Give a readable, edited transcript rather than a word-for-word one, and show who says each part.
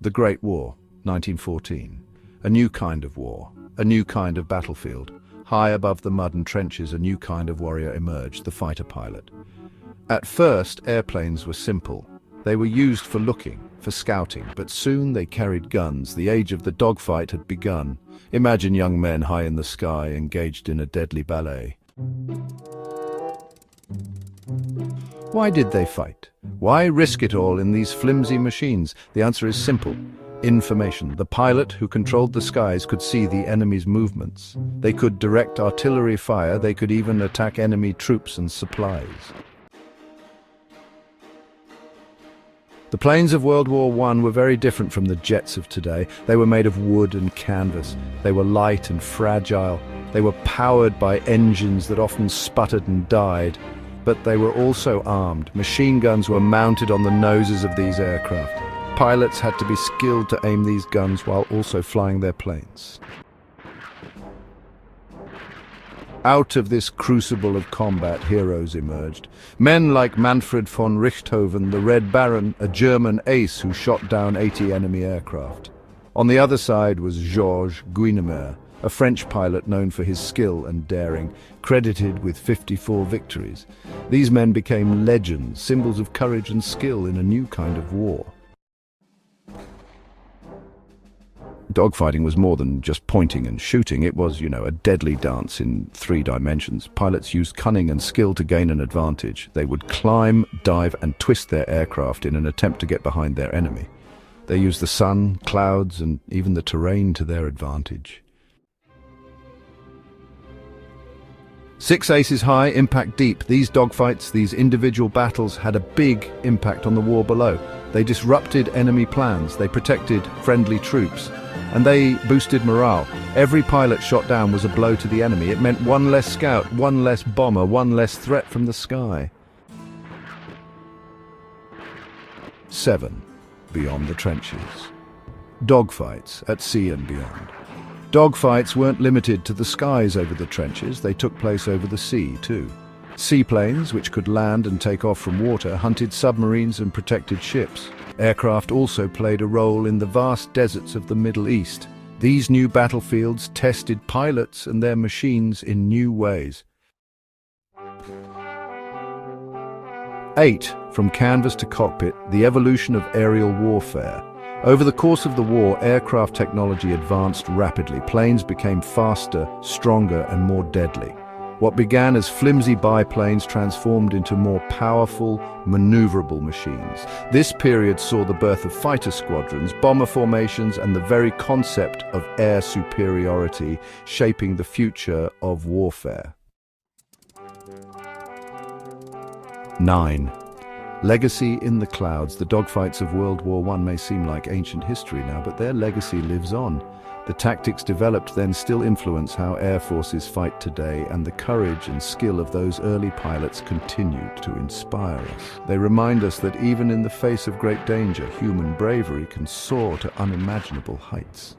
Speaker 1: The Great War, 1914. A new kind of war, a new kind of battlefield. High above the mud and trenches, a new kind of warrior emerged, the fighter pilot. At first, airplanes were simple. They were used for looking, for scouting, but soon they carried guns. The age of the dogfight had begun. Imagine young men high in the sky, engaged in a deadly ballet. Why did they fight? Why risk it all in these flimsy machines? The answer is simple. Information. The pilot who controlled the skies could see the enemy's movements. They could direct artillery fire. They could even attack enemy troops and supplies. The planes of World War I were very different from the jets of today. They were made of wood and canvas. They were light and fragile. They were powered by engines that often sputtered and died. But they were also armed. Machine guns were mounted on the noses of these aircraft. Pilots had to be skilled to aim these guns while also flying their planes. Out of this crucible of combat, heroes emerged. Men like Manfred von Richthofen, the Red Baron, a German ace who shot down 80 enemy aircraft. On the other side was Georges Guynemer, a French pilot known for his skill and daring, credited with 54 victories. These men became legends, symbols of courage and skill in a new kind of war. Dogfighting was more than just pointing and shooting. It was, a deadly dance in 3 dimensions. Pilots used cunning and skill to gain an advantage. They would climb, dive, and twist their aircraft in an attempt to get behind their enemy. They used the sun, clouds, and even the terrain to their advantage. 6 aces high, impact deep. These dogfights, these individual battles, had a big impact on the war below. They disrupted enemy plans, they protected friendly troops, and they boosted morale. Every pilot shot down was a blow to the enemy. It meant one less scout, one less bomber, one less threat from the sky. 7. Beyond the trenches. Dogfights at sea and beyond. Dogfights weren't limited to the skies over the trenches, they took place over the sea too. Seaplanes, which could land and take off from water, hunted submarines and protected ships. Aircraft also played a role in the vast deserts of the Middle East. These new battlefields tested pilots and their machines in new ways. 8. From canvas to cockpit, the evolution of aerial warfare. Over the course of the war, aircraft technology advanced rapidly. Planes became faster, stronger, and more deadly. What began as flimsy biplanes transformed into more powerful, maneuverable machines. This period saw the birth of fighter squadrons, bomber formations, and the very concept of air superiority shaping the future of warfare. 9. Legacy in the clouds. The dogfights of World War I may seem like ancient history now, but their legacy lives on. The tactics developed then still influence how air forces fight today, and the courage and skill of those early pilots continue to inspire us. They remind us that even in the face of great danger, human bravery can soar to unimaginable heights.